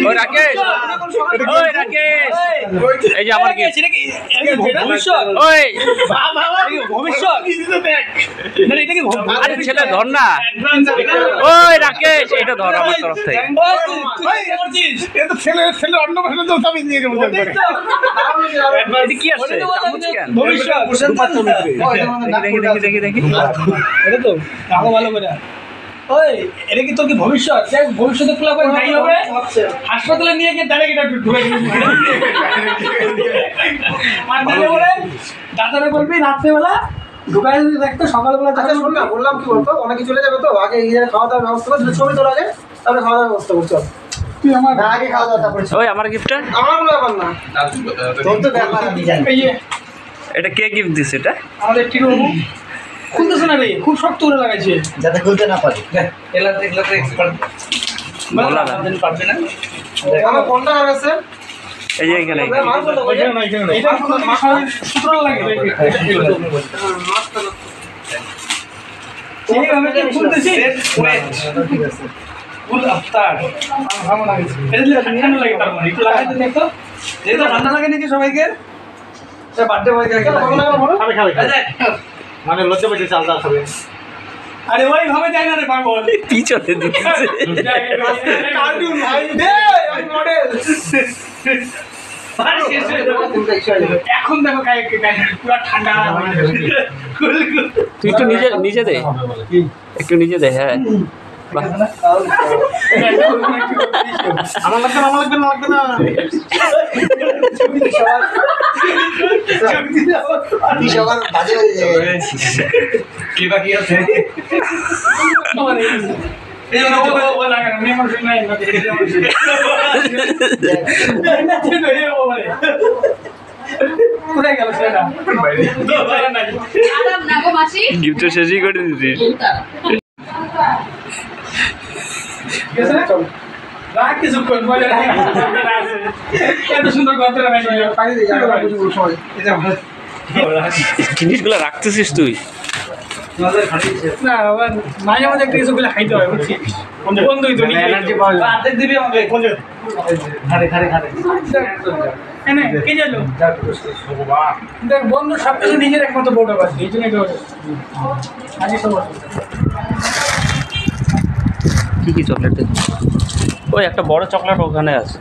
ওই রাকেশ, ওই রাকেশ, এই যে আমার গিফট। ভবিষ্যৎ, ওই ভবিষ্যৎ, আরে ছেলে ধর না। ওই রাকেশ, এটা ধর আমার তরফ থেকে। ছেলে অন্য ভাষা তো আমি নিয়ে যাবো। এটা কি আছে? চামচ কেন? ভবিষ্যৎ, দেখি দেখি দেখি দেখি। এটা তো ভালো ভালো করে। ওই এটা কি তোর কি ভবিষ্যৎ? দেখ ভবিষ্যতে খোলা করে যাই হবে, হাসপাতালে নিয়ে গিয়ে ডাইরেক্ট এটা ঢুকে আর তাহলে বলে দাদারে বলবি রাত্রেবেলা ঢুকাই যদি দেখতো সকালবেলা। আচ্ছা শোন না, বললাম কি বলতো, অনেকে চলে যাবে তো, আগে নিজের খাওয়া দাওয়ার ব্যবস্থা করে ছবি তোলা যায়, তারপরে খাওয়া দাওয়ার ব্যবস্থা করতে হবে। তুই আমার আগে খাওয়া দাওয়া তারপরে ওই আমার গিফটটা। আমার কোনো ব্যাপার না, তোর তো ব্যাপার আমি জানি। এই যে এটা কে গিফট দিছে? এটা আমাদের ঠিক খুলতেছে না রে, খুব শক্ত করে লাগাইছে যাতে খুলতে না পারে। এলাতে এক্সপার্ট বলা না। পারবে না। আমার কোনটা আছে? এই যে এখানে মাছ বলতে পারি না, এটা সুতরাং লাগে এইভাবে যে খুলতেছি ঠিক আছে। ফুল আফতার ভালো লাগে। এটা দিলে ঠান্ডা লাগে, তার মানে একটু লাগাইতে দেখো। যেহেতু ঠান্ডা লাগে নাকি সবাইকে, বার্থডে বয় খাবে মানে লজ্জা পেয়েছে চালটা খাবে। আরে ওইভাবে যায় না রে পাগল, পিছনে দিচ্ছে। কার্টুন ভাই দে, আমি মডেল। এখন দেখো পুরো ঠান্ডা তুই একটু নিজে দে, একটু নিজে দে। হ্যাঁ বাহ। আমার লাগবে না, আমার লাগবে না, লাগবে না। সবার বাজে বাজে জায়গায় কি বাকি আছে? এই জন্য ও লাগে না, মেয়ে মানুষ নাই না, দেখে মানুষ না তুই ধরে ও বলে কোথায় গেল সেটা আরাম না গো মাসি, গিফট শেষই করে দিছিস। রাখ কিছু কোন বলে এত সুন্দর কথা লাগাই পানি দিয়ে যাবে সময়। এটা ভালো জিনিসগুলো রাখতেছিস তুই? না আবার মাঝে মাঝে একটা কিছু গুলো খাইতে হয়, বুঝছিস? বন্ধুই তো এনার্জি পাওয়া যায়। অর্ধেক দিবি আমাকে কোন খারে খারে খারে এনে কি জানো দেখ বন্ধু সব কিছু নিজের একমাত্র বউটা পাচ্ছে, এই জন্য আজকে সব কি কি চকলেট? ওই একটা বড় চকলেট ওখানে আছে।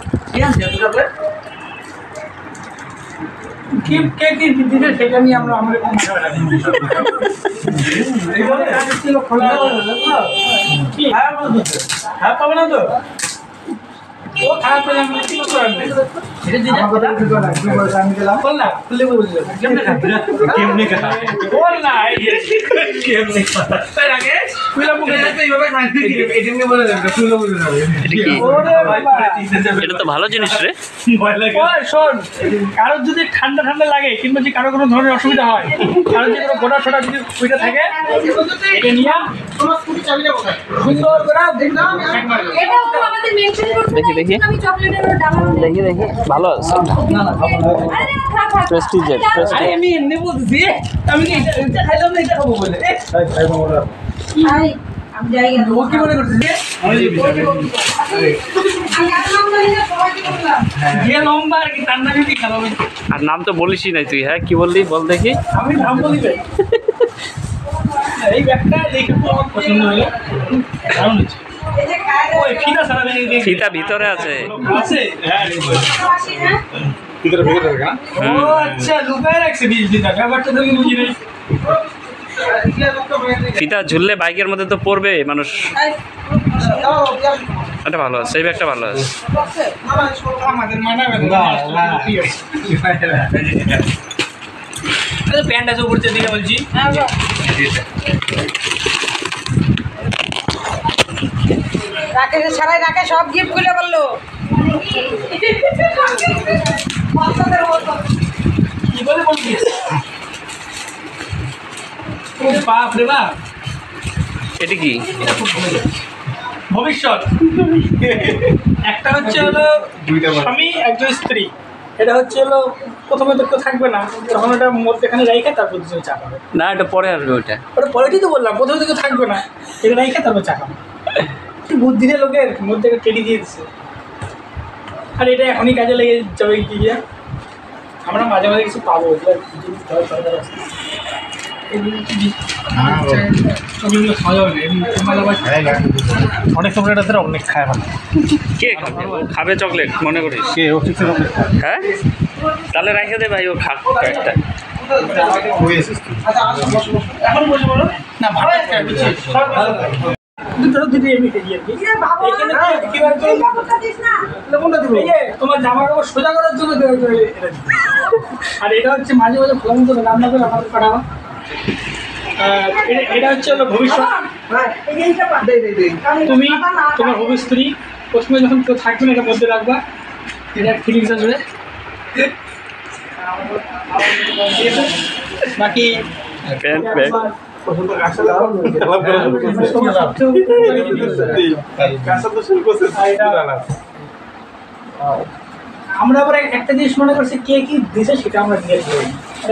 কি কে কি দিতে সেটা নিয়ে আমরা আমাদের কোনো বিষয় লাগে এইভাবে কাজ ছিল খোলা কি হ্যাঁ পাবো না তো ও খারাপ করে আমরা কি করবে এটা দিন আমার কথা কি করে কি বলছ আমি দিলাম বল না খুলে বলছ কেমনে খাবে বল না কেমনে খাবে তাই আগে খুলে মুখে তো এইভাবে খাইতে এটিএম কে বলে দেব খুলে বলে যাবে ওরে ভাই এটা তো ভালো জিনিস রে। ওই শোন, কারোর যদি ঠান্ডা ঠান্ডা লাগে কিংবা যদি কারো কোনো ধরনের অসুবিধা হয়, কারো যদি কোনো গোটা ছোটা যদি ওইটা থাকে, এটা নিয়ে তোমার স্কুটি চাবিটা কোথায়? সুন্দর করে দেখলাম এটা ও আমাদের মেনশন করতে দেখি, দেখি। আমি চকলেটের ওর ডালা দেখি দেখি ভালো আছে। আরে খা খা প্রেস্টিজের আরে আমি এমনি বলছি আমি কি এটা খাইলাম না এটা খাবো বলে আই আমি যাই না ও কি মনে করছিস আমি আসলাম না এটা সবাই কি করলাম যে লম্বা আর কি ঠান্ডা যদি খাবো আর নাম তো বলিসই নাই তুই। হ্যাঁ কি বললি বল দেখি। আমি নাম বলিবে এই ব্যাগটা দেখে তো আমার পছন্দ হলো, দারুণ হয়েছে। এই যে খায় ওই ফিতা সারা দেখে ফিতা ভিতরে আছে। আছে আসি না ভিতরে ভিতরে থাকে না? ও আচ্ছা লুকায় রাখছে 20 দিন ব্যাপারটা তো বুঝি নাই। ফিতা ঝুললে বাইকের মধ্যে তো পড়বে মানুষ। এটা ভালো আছে, এই ব্যাগটা ভালো আছে। আমাদের মানাবে না ঠিক আছে প্যান্ট আছে উপর দিকে বলছি রাকেশ ছাড়াই রাকেশ সব গিফট খুলে বললো কি বলে বলছি ও বাপ রে বাপ এটা কি? ভবিষ্যৎ একটা হচ্ছে হলো স্বামী একজন স্ত্রী, এটা হচ্ছে হলো প্রথমে তো কেউ থাকবে না তখন ওটা মধ্যেখানে রাইখে তারপর দুজনে চাকাবে না এটা পরে আসবে ওইটা। ওটা পরেই তো বললাম প্রথমে তো কেউ থাকবে না এটা রাইখে তারপর চাকাবে বুদ্ধিতে লোকের মধ্যে কেটে দিয়ে দিচ্ছে। আর এটা এখনই কাজে লেগে যাবে কি গিয়া আমরা মাঝে মাঝে কিছু পাবো অনেক সময় এটা অনেক খায় ভালো। কে খাবে? ও খাবে চকলেট মনে করিস? কে ও ঠিক হ্যাঁ তাহলে রেখে দে ভাই, ও খাক একটা। আচ্ছা আসো বসো বসো। এখন বসে বলো না ভালো দুটো দিদি এমনি খেয়ে আর কি এখানে কি বলতো কোনটা দিব? এই যে তোমার জামা কাপড় সোজা করার জন্য এটা দিই। আর এটা হচ্ছে মাঝে মাঝে ফোন করে রান্না করে আমাকে পাঠাবা। এটা হচ্ছে হলো ভবিষ্যৎ। দে দে দে। তুমি তোমার ভবিষ্যৎ প্রথমে যখন কেউ থাকবে না এটা মধ্যে রাখবা, এটা ফিলিংস আসবে। ঠিক আছে বাকি প্যান্ট ব্যাগ আমরা আবার একটা জিনিস মনে করছি কে কি দিছে সেটা আমরা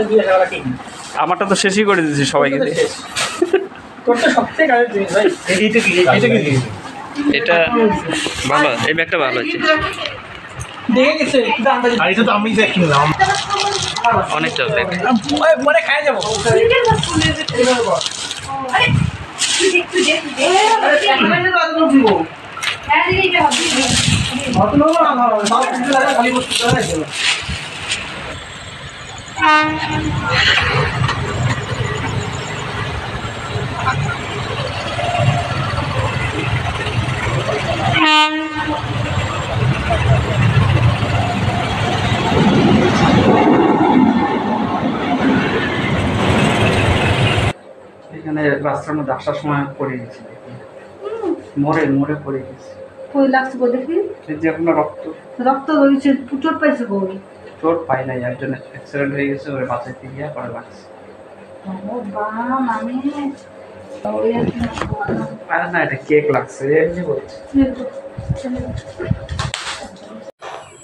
দিয়ে যাওয়া ঠিক না। আমারটা তো শেষই করে দিয়েছি সবাইকে দিয়ে। তোর তো সবথেকে কাজের জিনিস ভাই। এইটা কি এটা ভালো, এই ব্যাগটা ভালো হচ্ছে, দেখে গেছে আর এটা তো আমি দেখ কিনলাম। অনেক চকলেট। পরে খাই যাবো। ঘটনা হলো না ভালো সব কিছু লাগা খালি বস্তু করে দিও। এখানে রাস্তার মধ্যে আসার সময় পড়ে গেছি, মরে মরে পড়ে গেছি। কই লাগছে গো দেখি? এই যে আপনার রক্ত রক্ত রয়েছে, চোট পাইছে গো। চোট পাই নাই, একজন অ্যাক্সিডেন্ট হয়ে গেছে, ওরে বাঁচাইতে গিয়ে পরে লাগছে। ও বাম আমি ওই আরে না, এটা কেক লাগছে এমনি বলছি।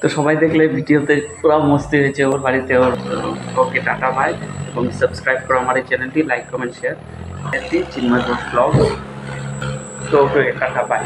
তো সবাই দেখলে ভিডিওতে পুরো মস্তি হয়েছে ওর বাড়িতে। ওকে টাটা বাই, এবং সাবস্ক্রাইব করো আমার এই চ্যানেলটি, লাইক কমেন্ট শেয়ার। চিন্ময় ব্লগ। তো ওকে টাটা বাই।